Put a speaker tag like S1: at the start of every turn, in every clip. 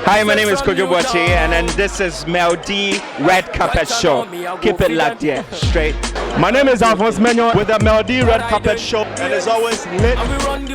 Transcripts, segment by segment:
S1: Hi, my name is Kojo Boachi, and then this is Meldee Red Carpet Show. Keep it locked here, straight.
S2: My name is Alphonse Menyon with the Meldee Red Carpet Show, and it's always lit.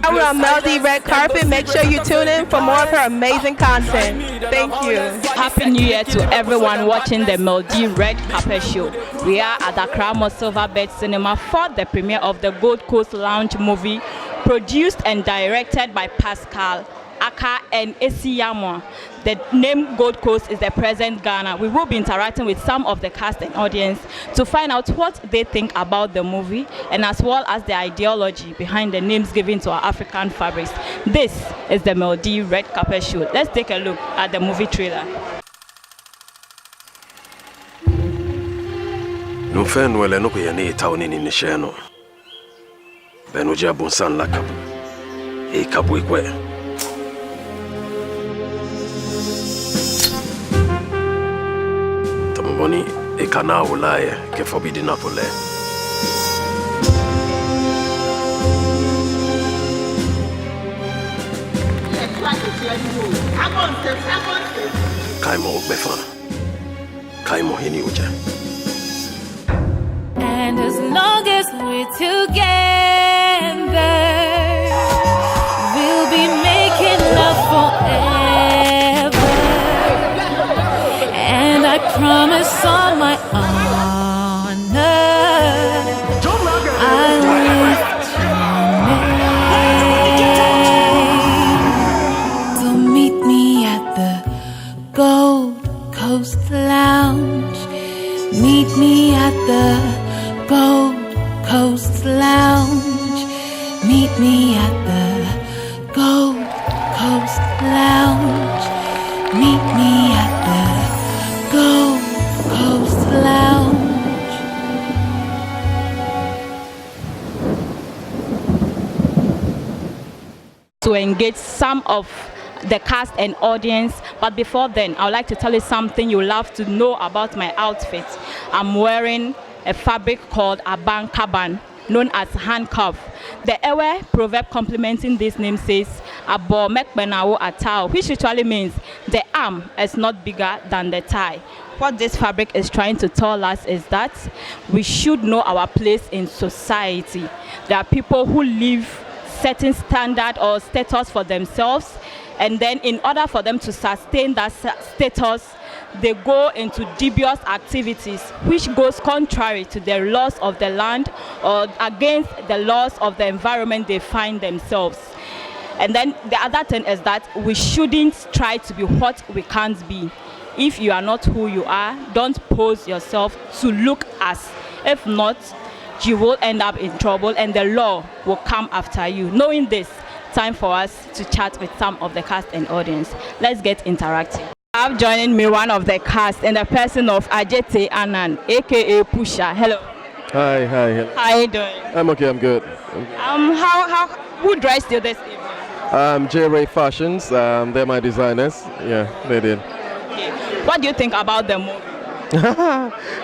S3: We're on Meldee Red Carpet. Make sure you tune in for more of her amazing content. Thank you.
S4: Happy New Year to everyone watching the Meldee Red Carpet Show. We are at Accra Silverbird Cinema for the premiere of the Gold Coast Lounge movie, produced and directed by Pascal Aka and Esiyamwa. The name Gold Coast is the present Ghana. We will be interacting with some of the cast and audience to find out what they think about the movie and as well as the ideology behind the names given to our African fabrics. This is the Meldee Red Carpet Show. Let's take a look at the movie trailer.
S5: No fen wele no ko yene tawni ni nisheno. Beno jabun san lakabu. E kabu ikwe. Tamoni e kana ulaya ke forbidden apole. Kaimo befana. Kaimo hini uja.
S6: And as long as we're together, we'll be making love forever. And I promise on my honor, I'll lift your name. So meet me at the Gold Coast Lounge. Meet me at the Gold Coast Lounge. Meet me at the Gold Coast Lounge. Meet me at the Gold Coast Lounge.
S4: To engage some of the cast and audience, but before then I would like to tell you something you love to know about my outfit. I'm wearing a fabric called a bankaban, known as handcuff. The Ewe proverb complementing this name says abo mekbenawo atao, which literally means the arm is not bigger than the tie. What this fabric is trying to tell us is that we should know our place in society. There are people who live certain standard or status for themselves, and then in order for them to sustain that status, they go into dubious activities which goes contrary to the laws of the land or against the laws of the environment they find themselves. And then the other thing is that we shouldn't try to be what we can't be. If you are not who you are, don't pose yourself to look as. If not, you will end up in trouble and the law will come after you. Knowing this, time for us to chat with some of the cast and audience. Let's get interactive. I have joining me one of the cast in the person of Ajete Anan, aka Pusha. Hello.
S2: Hi.
S4: How are you doing?
S2: I'm okay, I'm good.
S4: Who dressed you this evening?
S2: J-Ray Fashions, they're my designers. Yeah, they did.
S4: Okay. What do you think about the movie?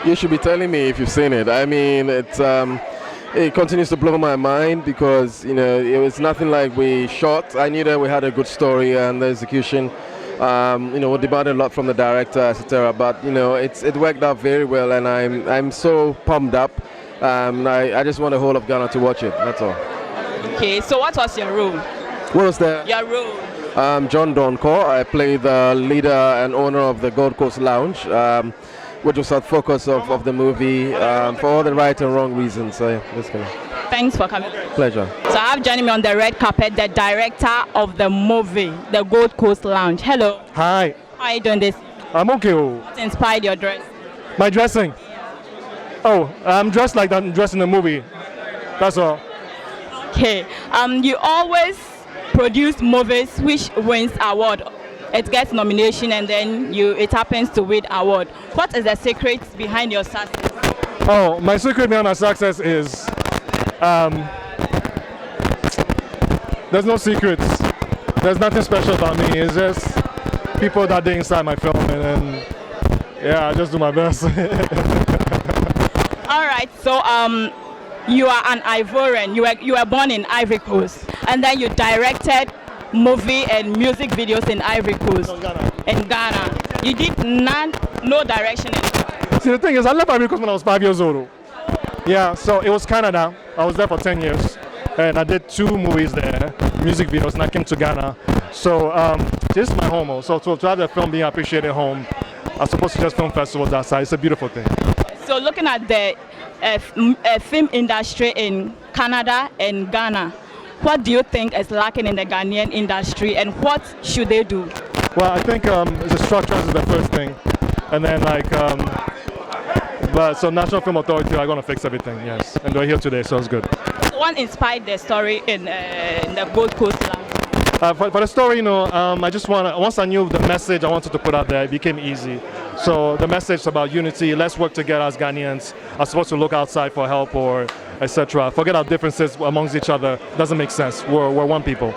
S2: You should be telling me if you've seen it. I mean, it continues to blow my mind because, you know, it was nothing like we shot. I knew that we had a good story and the execution, you know, demanded a lot from the director, etc. But, you know, it worked out very well, and I'm so pumped up. I just want the whole of Ghana to watch it. That's all.
S4: Okay, so what was your role?
S2: What was that?
S4: Your role?
S2: John Donko. I play the leader and owner of the Gold Coast Lounge, which was the focus of the movie, for all the right and wrong reasons. So, yeah, just kidding.
S4: Thanks for coming.
S2: Pleasure.
S4: So I have joining me on the red carpet, the director of the movie, the Gold Coast Lounge. Hello.
S2: Hi.
S4: How are you doing this?
S2: I'm okay.
S4: What inspired your dress?
S2: My dressing? Oh, I'm dressed like I'm dressed in a movie. That's all.
S4: Okay. You always produce movies which wins award. It gets nomination and then it happens to win award. What is the secret behind your success?
S2: Oh, my secret behind my success is there's no secrets. There's nothing special about me. It's just people that day inside my film, and then yeah, I just do my best.
S4: All right. So you are an Ivorian. You were born in Ivory Coast, and then you directed movie and music videos in Ivory Coast. in Ghana. You did no direction.
S7: See, the thing is, I left Ivory Coast when I was 5 years old. Yeah, so it was Canada. I was there for 10 years. And I did 2 movies there, music videos, and I came to Ghana. So this is my home. So to have the film being appreciated home, I'm supposed to just film festivals outside. It's a beautiful thing.
S4: So looking at the film industry in Canada and Ghana, what do you think is lacking in the Ghanaian industry, and what should they do?
S7: Well, I think the structures is the first thing, and then so National Film Authority are going to fix everything, yes, and they're here today, so it's good.
S4: What inspired the story in the Gold Coast land?
S7: For the story, I just once I knew the message I wanted to put out there, it became easy. So the message is about unity. Let's work together as Ghanaians. Are supposed to look outside for help or etc. Forget our differences amongst each other. Doesn't make sense. We're one people.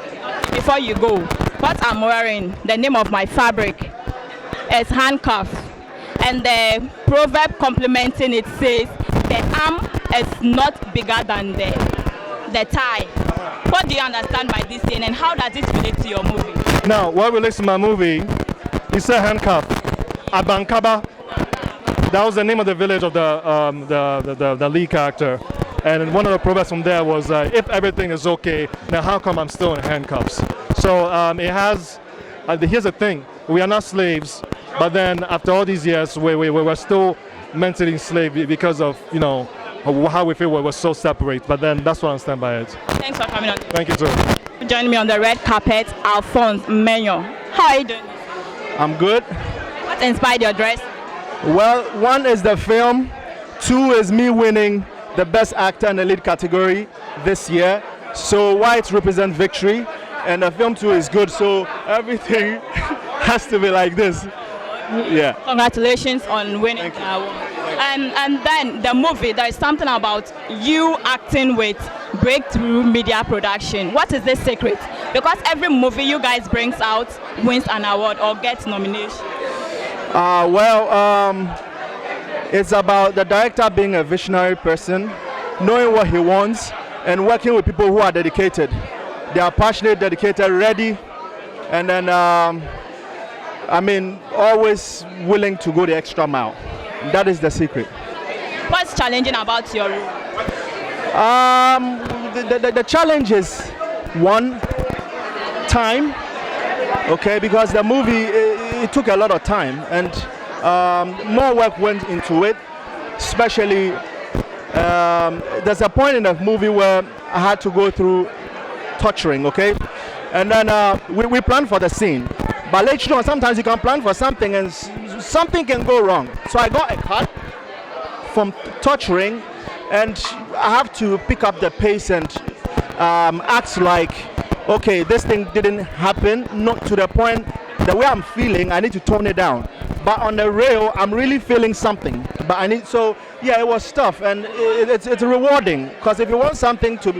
S7: Before you go, what I'm wearing, the name of my fabric is handcuff, and the proverb complementing it says the arm is not bigger than the thigh. What do you understand by this saying, and how does it relate to your movie? Now, what relates to my movie, he said handcuff. Abankaba, that was the name of the village of the lead character. And one of the proverbs from there was, if everything is okay, then how come I'm still in handcuffs? So it has, here's the thing, we are not slaves, but then after all these years, we're still mentally enslaved because of, how we feel we're so separate. But then that's what I stand by it. Thanks for coming on. Thank you, too. Joining me on the red carpet, Alphonse Menyo. How are you doing?
S8: I'm good.
S4: What inspired your dress?
S8: Well, 1 is the film, 2 is me winning the best actor in the lead category this year. So white represents victory, and the film 2 is good, so everything has to be like this. Yeah. Congratulations on winning the award.
S4: And then the movie, there is something about you acting with Breakthrough Media Production. What is the secret? Because every movie you guys brings out wins an award or gets nomination.
S8: It's about the director being a visionary person, knowing what he wants, and working with people who are dedicated. They are passionate, dedicated, ready, and then, always willing to go the extra mile. That is the secret.
S4: What's challenging about your role?
S8: The challenge is, 1, time, okay, because the movie, it took a lot of time, and more work went into it, especially there's a point in the movie where I had to go through torturing, okay, and then we planned for the scene, but later on sometimes you can plan for something and something can go wrong. So I got a cut from torturing, and I have to pick up the pace and act like, okay, this thing didn't happen, not to the point, the way I'm feeling, I need to tone it down. But on the rail, I'm really feeling something. But it was tough, and it's rewarding, because if you want something to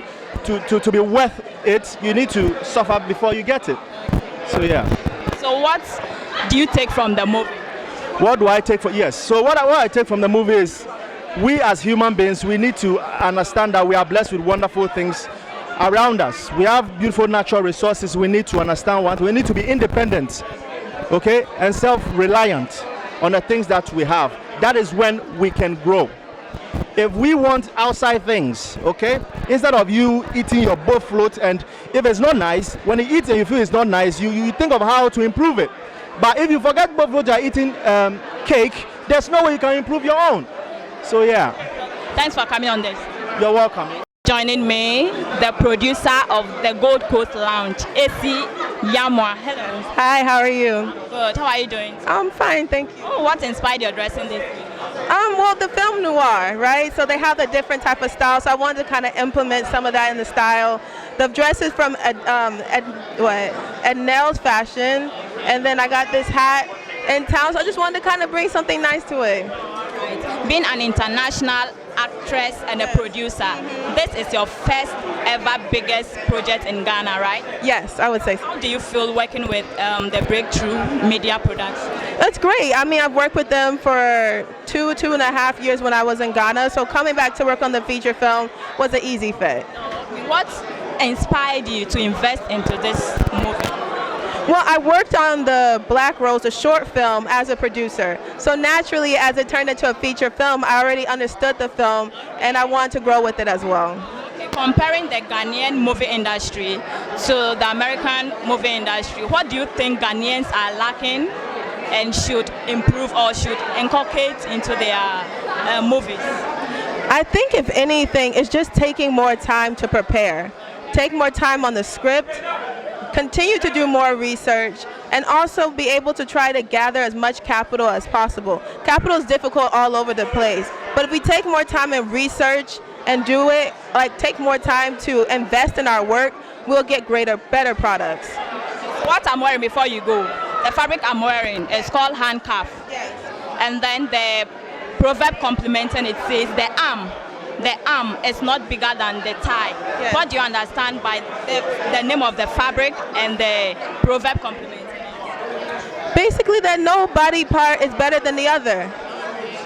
S8: be worth it, you need to suffer before you get it. So yeah.
S4: So what do you take from the movie?
S8: What do I take from? Yes. So what I take from the movie is, we as human beings, we need to understand that we are blessed with wonderful things around us. We have beautiful natural resources. We need to understand we need to be independent, okay, and self-reliant on the things that we have. That is when we can grow. If we want outside things, okay, instead of you eating your both float, and if it's not nice, when you eat and you feel it's not nice, you think of how to improve it. But if you forget both float, you're eating cake, there's no way you can improve your own. So yeah.
S4: Thanks for coming on this.
S8: You're welcome.
S4: Joining me, the producer of the Gold Coast Lounge, AC Yamwa. Hello.
S3: Hi, how are you?
S4: Good. How are you doing?
S3: I'm fine, thank you.
S4: Oh, what inspired your dressing this week?
S3: Well, the film noir, right? So they have a different type of style. So I wanted to kind of implement some of that in the style. The dress is from Nell's fashion, and then I got this hat in town. So I just wanted to kind of bring something nice to it.
S4: Right. Being an international actress and a producer, this is your first ever biggest project in Ghana, right?
S3: Yes, I would say so.
S4: How do you feel working with the Breakthrough Media Production?
S3: That's great. I mean, I've worked with them for 2.5 years when I was in Ghana, so coming back to work on the feature film was an easy fit.
S4: What inspired you to invest into this movie?
S3: Well, I worked on the Black Rose, a short film, as a producer. So naturally, as it turned into a feature film, I already understood the film, and I wanted to grow with it as well.
S4: Comparing the Ghanaian movie industry to the American movie industry, what do you think Ghanaians are lacking and should improve or should inculcate into their movies?
S3: I think if anything, it's just taking more time to prepare. Take more time on the script, continue to do more research, and also be able to try to gather as much capital as possible. Capital is difficult all over the place, but if we take more time and research and do it, like take more time to invest in our work, we'll get better products.
S4: What I'm wearing before you go, the fabric I'm wearing is called handcuff.
S3: Yes.
S4: And then the proverb complementing it says the arm is not bigger than the thigh.
S3: Yes.
S4: What do you understand by the name of the fabric and the proverb complementing it?
S3: Basically that no body part is better than the other.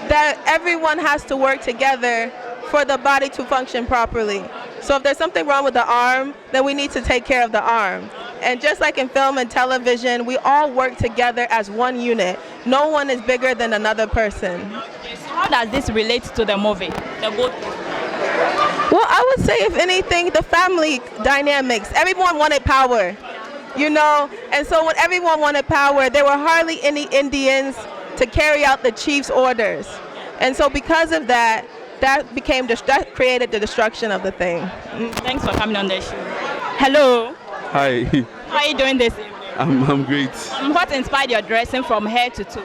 S3: That everyone has to work together for the body to function properly. So if there's something wrong with the arm, then we need to take care of the arm. And just like in film and television, we all work together as one unit. No one is bigger than another person.
S4: How does this relate to the movie?
S3: Well, I would say if anything, the family dynamics. Everyone wanted power, you know? And so when everyone wanted power, there were hardly any Indians to carry out the chief's orders. And so because of that, that created the destruction of the thing.
S4: Thanks for coming on the show. Hello.
S9: Hi.
S4: How are you doing this evening?
S9: I'm great.
S4: What inspired your dressing from head to toe?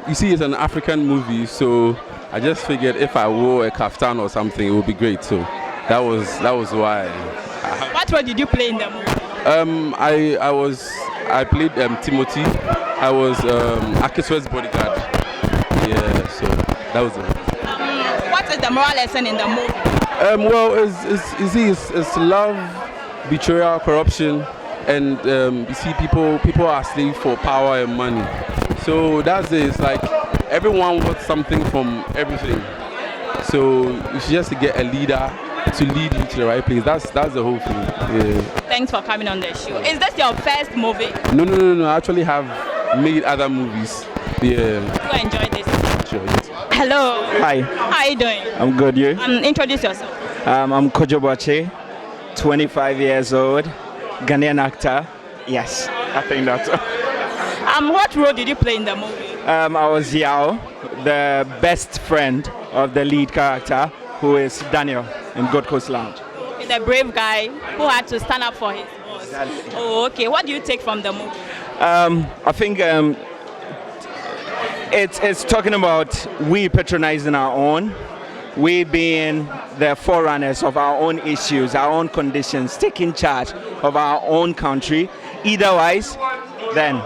S9: You see, it's an African movie, so I just figured if I wore a kaftan or something, it would be great. So that was why.
S4: What role did you play in the movie?
S9: I played Timothy. I was Akiswe's bodyguard. Yeah, so that was it.
S4: What is the moral lesson in the movie?
S9: Well, it's love, betrayal, corruption, and you see people are slaves for power and money. So that's it. It's like everyone wants something from everything. So you should just get a leader to lead you to the right place. That's the whole thing. Yeah.
S4: Thanks for coming on the show. Is this your first movie?
S9: No. I actually have made other movies. Yeah.
S4: You enjoy this?
S9: Sure.
S4: Hello.
S1: Hi.
S4: How are you doing?
S1: I'm good, you?
S4: Introduce yourself.
S1: I'm Kojo Boche, 25 years old, Ghanaian actor. Yes, I think that's all.
S4: What role did you play in the movie?
S1: I was Yao, the best friend of the lead character, who is Daniel in Gold Coast Lounge.
S4: The brave guy who had to stand up for his boss.
S1: Exactly.
S4: Oh, okay. What do you take from the movie?
S1: I think it's talking about we patronizing our own, we being the forerunners of our own issues, our own conditions, taking charge of our own country. Otherwise, then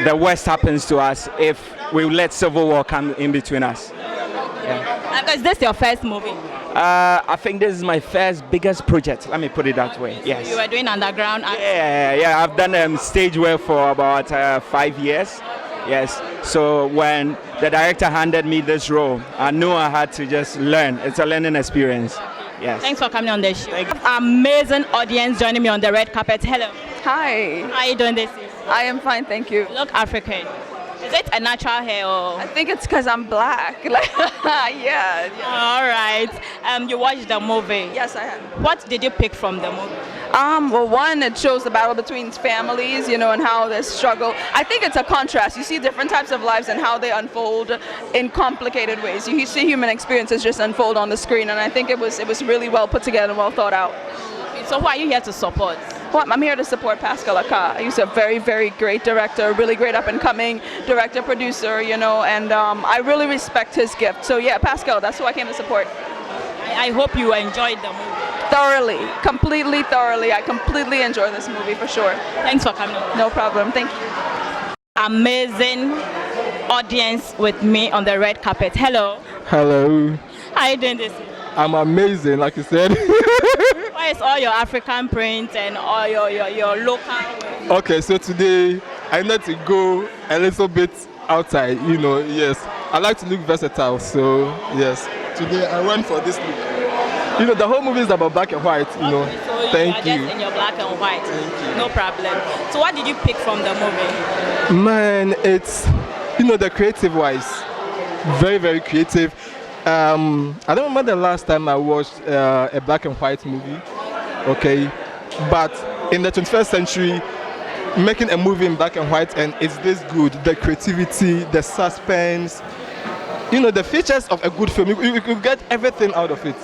S1: the worst happens to us if we let civil war come in between us. Yeah.
S4: Is this your first movie?
S1: I think this is my first biggest project. Let me put it that way. Yes.
S4: You were doing underground acting?
S1: Yeah. I've done stage work for about 5 years. Yes. So when the director handed me this role, I knew I had to just learn. It's a learning experience. Yes.
S4: Thanks for coming on the show. Amazing audience joining me on the red carpet. Hello.
S10: Hi.
S4: How are you doing this evening?
S10: I am fine, thank you.
S4: You look African. Is it a natural hair or?
S10: I think it's because I'm black. Yeah.
S4: All right. You watched the movie.
S10: Yes, I have.
S4: What did you pick from the movie?
S10: Well, one, it shows the battle between families, and how they struggle. I think it's a contrast. You see different types of lives and how they unfold in complicated ways. You see human experiences just unfold on the screen, and I think it was really well put together and well thought out.
S4: So who are you here to support?
S10: Well, I'm here to support Pascal Aka. He's a very, very great director, really great up-and-coming director, producer, and I really respect his gift. So yeah, Pascal, that's who I came to support.
S4: I hope you enjoyed the movie.
S10: Thoroughly, completely thoroughly. I completely enjoy this movie for sure.
S4: Thanks for coming.
S10: No problem, thank you.
S4: Amazing audience with me on the red carpet. Hello.
S11: Hello.
S4: How are you doing this?
S11: I'm amazing, like you said.
S4: Why is all your African print and all your local?
S11: Okay, so today I need to go a little bit outside, yes. I like to look versatile, so yes. Today I went for this look. You know, the whole movie is about black and white. You know.
S4: So
S11: Thank
S4: you are
S11: you.
S4: just in your black and white. No problem. So what did you pick from the movie?
S11: Man, it's, you know, the creative wise, very, very creative. I don't remember the last time I watched a black and white movie, okay? But in the 21st century, making a movie in black and white and it's this good, the creativity, the suspense, you know, the features of a good film, you could get everything out of it.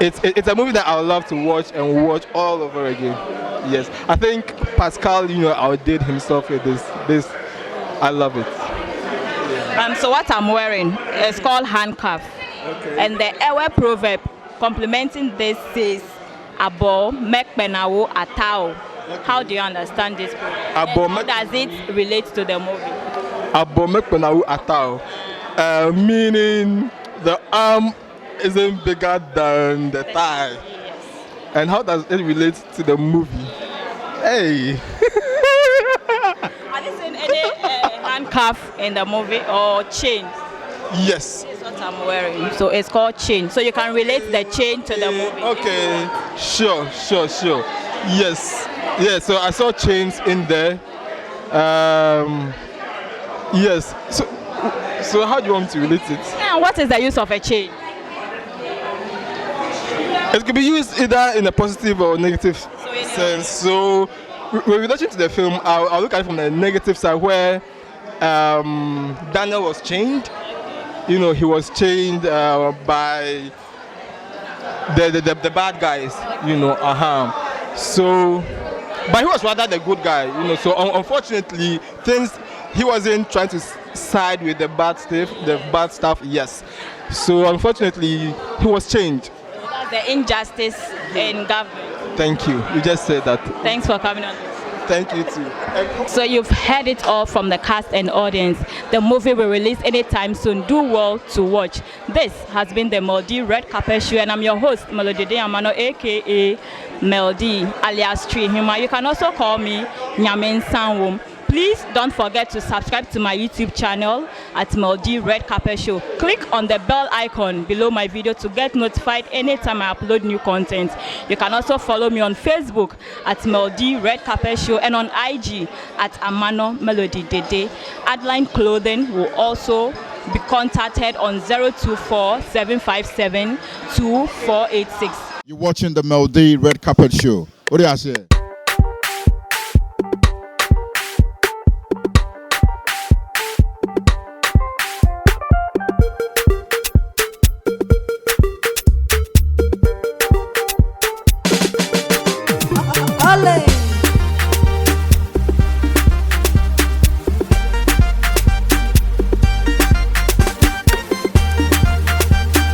S11: It's a movie that I would love to watch and watch all over again. Yes, I think Pascal, you know, outdid himself with this. I love it.
S4: So what I'm wearing is called handcuff.
S11: Okay.
S4: And the Ewe proverb complementing this says, Abo mekpenawo atao. How do you understand this proverb?
S11: Abo
S4: How does it relate to the movie?
S11: Abo mekpenawo atao. Meaning the arm isn't bigger than the thigh.
S4: Yes.
S11: And how does it relate to the movie? Hey.
S4: Have you seen any handcuff in the movie or chain?
S11: Yes.
S4: This is what I'm wearing. So it's called chain. So you can relate the chain to the movie.
S11: Okay. Sure. Yes. Yeah, so I saw chains in there. Yes. So how do you want to relate it?
S4: And what is the use of a chain?
S11: It could be used either in a positive or negative sense. So, when relation to the film, I'll look at it from the negative side, where Daniel was chained. You know, he was chained by the bad guys. You know, So, but he was rather the good guy. You know, so unfortunately, he wasn't trying to side with the bad stuff. Yes. So unfortunately, he was chained.
S4: The injustice in government.
S11: Thank you. You just said that.
S4: Thanks for coming on.
S11: Thank you too.
S4: So you've heard it all from the cast and audience. The movie will release anytime soon. Do well to watch. This has been the Meldee Red Carpet Show, and I'm your host, Meldee Amano, aka Meldee, alias Tree Huma. You can also call me Nyamin Sanwum. Please don't forget to subscribe to my YouTube channel at Meldee Red Carpet Show. Click on the bell icon below my video to get notified anytime I upload new content. You can also follow me on Facebook at Meldee Red Carpet Show and on IG at Amano Melody Dede. Adline Clothing will also be contacted on 024-757-2486.
S12: You're watching the Meldee Red Carpet Show. What do you say?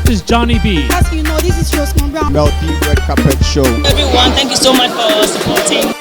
S13: This is Johnny B.
S14: As you know, this is your small brown
S12: Meldee Red Carpet Show.
S4: Everyone, thank you so much for supporting.